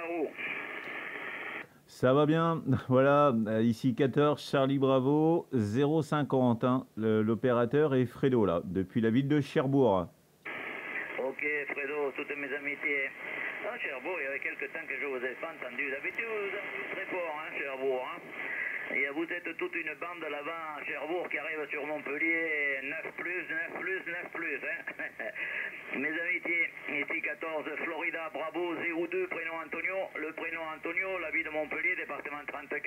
Bravo. Ça va bien, voilà, ici 14, Charlie Bravo, 050, hein, l'opérateur est Fredo, là, depuis la ville de Cherbourg. Ok, Fredo, toutes mes amitiés. Ah, Cherbourg, il y avait quelques temps que je vous ai pas entendu. D'habitude, vous êtes très fort, hein, Cherbourg. Hein. Et vous êtes toute une bande là-bas à Cherbourg qui arrive sur Montpellier, 9 plus, 9 plus, 9 plus. Hein. Mes amitiés, ici 14, Florida, Bravo, 02, prénom Antonio. Le prénom Antonio, la ville de Montpellier, département 34.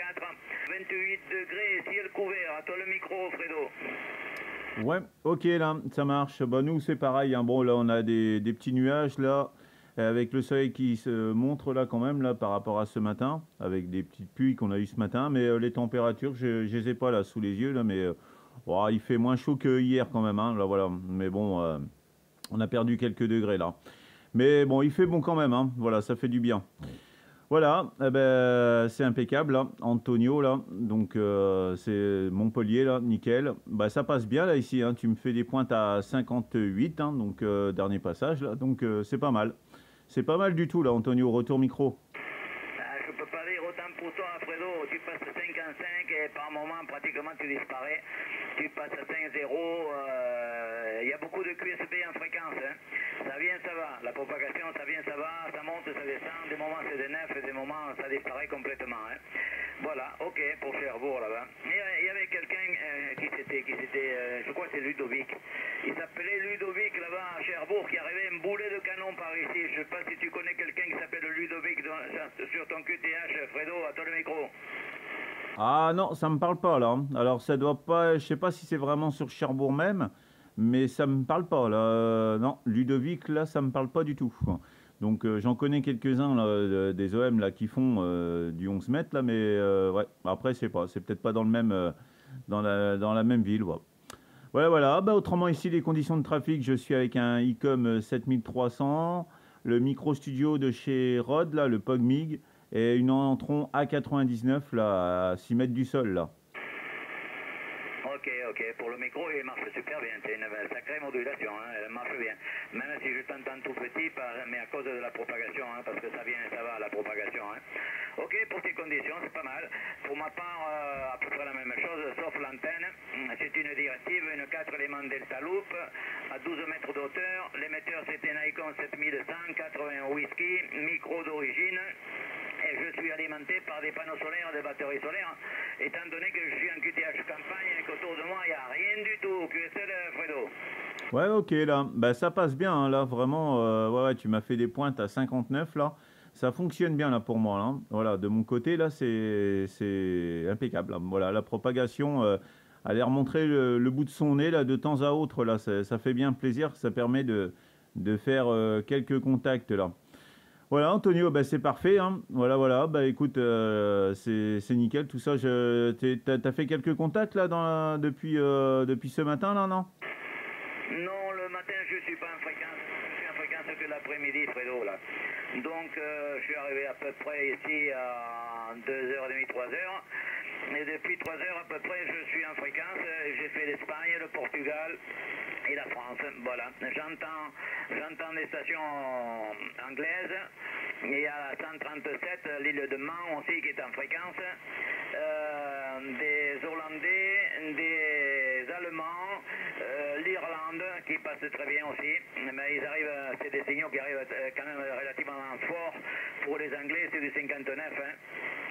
28 degrés, ciel couvert. À toi le micro, Fredo. Ouais, ok, là, ça marche. Bah, nous, c'est pareil, hein. Bon, là, on a des petits nuages, là, avec le soleil qui se montre, là, quand même, là, par rapport à ce matin, avec des petites pluies qu'on a eues ce matin, mais les températures, je ne les ai pas, là, sous les yeux, là, mais oh, il fait moins chaud que hier, quand même, hein, là, voilà. Mais bon, on a perdu quelques degrés, là. Mais bon, il fait bon quand même, hein. Voilà, ça fait du bien. Voilà, eh ben, c'est impeccable, là. Antonio, là, donc c'est Montpellier, là, nickel. Bah, ça passe bien, là, ici, hein. Tu me fais des pointes à 58, hein, donc dernier passage, là, donc c'est pas mal. C'est pas mal du tout, là, Antonio, retour micro. Ah, je peux pas dire autant pour toi, Fredo. Tu passes 5 en 5 et par moment, pratiquement, tu disparais. Tu passes à 5-0. Il y a beaucoup de QSB en fréquence. Hein. Ça vient, ça va. La propagation, ça vient, ça va. Ça monte, ça descend. Des moments, c'est des 9 et des moments, ça disparaît complètement. Hein. Voilà, ok, pour Cherbourg, là-bas. Il y avait quelqu'un je crois que c'est Ludovic. Il s'appelait Ludovic, là-bas, à Cherbourg, qui arrivait un boulet de canon par ici. Je sais pas si tu connais quelqu'un qui s'appelle Ludovic sur ton QTH, Fredo, à toi le micro. Ah non, ça me parle pas, là, hein. Alors, ça doit pas, je sais pas si c'est vraiment sur Cherbourg même, mais ça me parle pas, là. Non, Ludovic, là, ça me parle pas du tout. Donc, j'en connais quelques-uns, là, des OM, là, qui font du 11 mètres, là, mais ouais, après, je sais pas, c'est peut-être pas dans le même, dans la même ville, ouais. Voilà, voilà. Bah, autrement, ici, les conditions de trafic, je suis avec un Icom 7300, le micro studio de chez Rode, là, le PogMig, et une Entron A99, là, à 6 mètres du sol, là. Ok, ok. Pour le micro, il marche super bien. C'est une sacrée modulation, hein. Elle marche bien. Même si je t'entends tout petit, mais à cause de la propagation, hein, parce que ça vient et ça va, la propagation. Hein. Ok, pour tes conditions, c'est pas mal. Pour ma part, à peu près la même chose, sauf l'antenne. C'est une directive, une 4 éléments Delta Loop, à 12 mètres d'auteur. L'émetteur, c'est un Icon 7100, 80 whisky, micro d'origine. Et je suis alimenté par des panneaux solaires, des batteries solaires, étant donné que je suis en QTH campagne et qu'autour de moi, il n'y a rien du tout. QSL, Fredo. Ouais, ok, là. Bah, ça passe bien, hein, là, vraiment. Ouais, ouais, tu m'as fait des pointes à 59, là. Ça fonctionne bien, là, pour moi, là. Voilà, de mon côté, là, c'est impeccable, là. Voilà, la propagation, a l'air montrer le bout de son nez, là, de temps à autre, là. Ça fait bien plaisir. Ça permet de faire quelques contacts, là. Voilà, Antonio, bah, c'est parfait, hein. Voilà, voilà. Bah, écoute, c'est nickel, tout ça. T'as fait quelques contacts, là, depuis ce matin, là, non? Non, le matin, je ne suis pas en fréquence. Je suis en fréquence que l'après-midi, Fredo, là. Donc, je suis arrivé à peu près ici à 2h30, 3h. Et depuis 3h à peu près, je suis en fréquence. J'ai fait l'Espagne, le Portugal et la France. Voilà. J'entends des stations anglaises. Il y a 137, l'île de Man aussi qui est en fréquence. Des Hollandais, des Allemands, l'Irlande qui passe très bien aussi. Mais ils arrivent, c'est des signaux qui arrivent quand même relativement forts. Pour les Anglais, c'est du 59. Hein.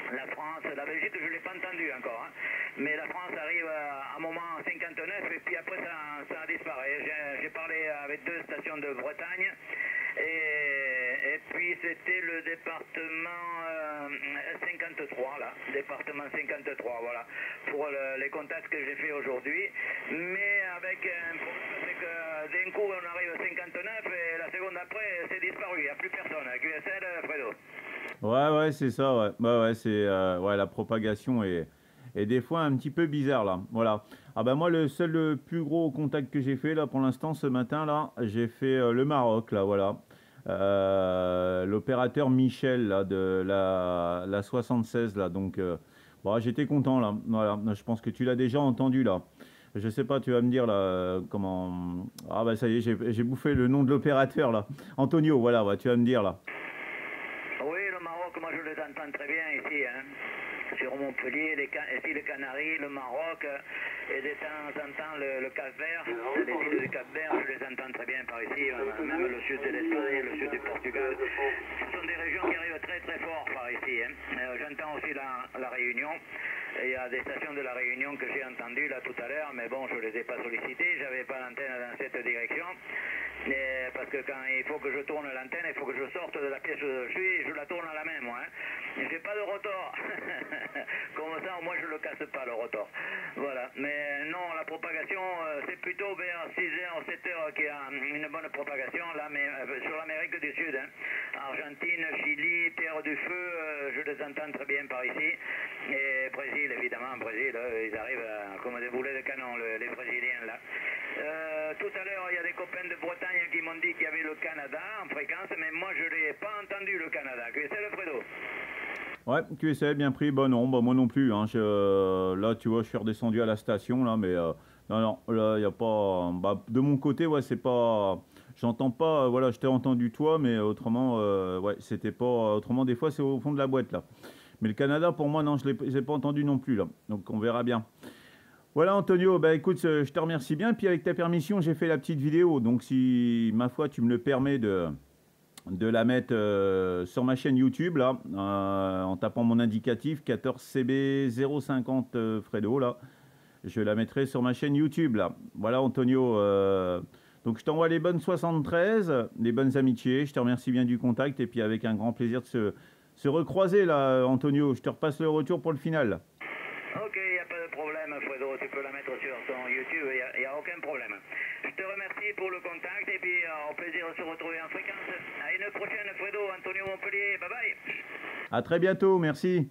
La France, la Belgique, je ne l'ai pas entendu encore. Hein. Mais la France arrive à un moment 59 et puis après ça disparaît. J'ai parlé avec deux stations de Bretagne et puis c'était le département 53 là, département 53 voilà, pour les contacts que j'ai fait aujourd'hui. Mais avec un problème, c'est que d'un coup on arrive à 59 et la seconde après c'est disparu, il n'y a plus personne. QSL, Fredo. Ouais, ouais, c'est ça, ouais. Ouais, ouais, c'est ouais, la propagation est des fois un petit peu bizarre là. Voilà. Ah ben moi le plus gros contact que j'ai fait là pour l'instant ce matin là, j'ai fait le Maroc là, voilà. L'opérateur Michel là de la 76 là, donc bon, j'étais content là. Voilà, je pense que tu l'as déjà entendu là. Je sais pas, tu vas me dire là comment. Ah bah ça y est, j'ai bouffé le nom de l'opérateur là. Antonio, voilà, ouais, tu vas me dire là. Oui, Oui, le Maroc, moi je les entends très bien ici, hein. Sur Montpellier, ici les Canaries, le Maroc, et de temps en temps le Cap-Vert, les îles du Cap-Vert, je les entends très bien par ici, même le sud de l'Espagne, le sud du Portugal. Ce sont des régions qui arrivent très très fort par ici, hein. J'entends aussi la Réunion. Il y a des stations de la Réunion que j'ai entendues là tout à l'heure, mais bon, je ne les ai pas sollicitées, j'avais pas l'antenne dans cette direction. Parce que quand il faut que je tourne l'antenne, il faut que je sorte de la pièce où je suis et je la tourne à la main, moi. Hein. J'ai pas de rotor. Comme ça, au moins, je le casse pas, le rotor. Voilà. Mais non, la propagation, c'est plutôt vers 6h, 7h qu'il y a une bonne propagation, là, mais sur l'Amérique du Sud. Hein. Argentine, Chili, Terre du Feu, je les entends très bien par ici. Et Brésil, évidemment, Brésil, ils arrivent comme des boulets de canon, les Brésiliens, là. Tout à l'heure, il y a des copains de Bretagne qui m'ont dit qu'il y avait le Canada en fréquence, mais moi, je ne l'ai pas entendu, le Canada. Que c'est le Fredo? Ouais, QSL, bien pris. Bah non, bah moi non plus. Hein. Là, tu vois, je suis redescendu à la station, là, mais non, non, là, il n'y a pas... Bah, de mon côté, ouais, c'est pas... J'entends pas, voilà, je t'ai entendu toi, mais autrement, ouais, c'était pas... Autrement, des fois, c'est au fond de la boîte, là. Mais le Canada, pour moi, non, je ne l'ai pas entendu non plus, là. Donc, on verra bien. Voilà, Antonio, bah écoute, je te remercie bien. Puis, avec ta permission, j'ai fait la petite vidéo. Donc, si, ma foi, tu me le permets de la mettre sur ma chaîne YouTube, là, en tapant mon indicatif 14CB050 Fredo, là. Je la mettrai sur ma chaîne YouTube, là. Voilà, Antonio. Donc, je t'envoie les bonnes 73, les bonnes amitiés. Je te remercie bien du contact. Et puis, avec un grand plaisir de se recroiser, là, Antonio. Je te repasse le retour pour le final. Ok, il n'y a pas de problème, Fredo. Tu peux la mettre sur ton YouTube, il n'y a aucun problème. Je te remercie pour le contact et puis au plaisir de se retrouver en fréquence. À une prochaine, Fredo, Antonio Montpellier. Bye bye. À très bientôt. Merci.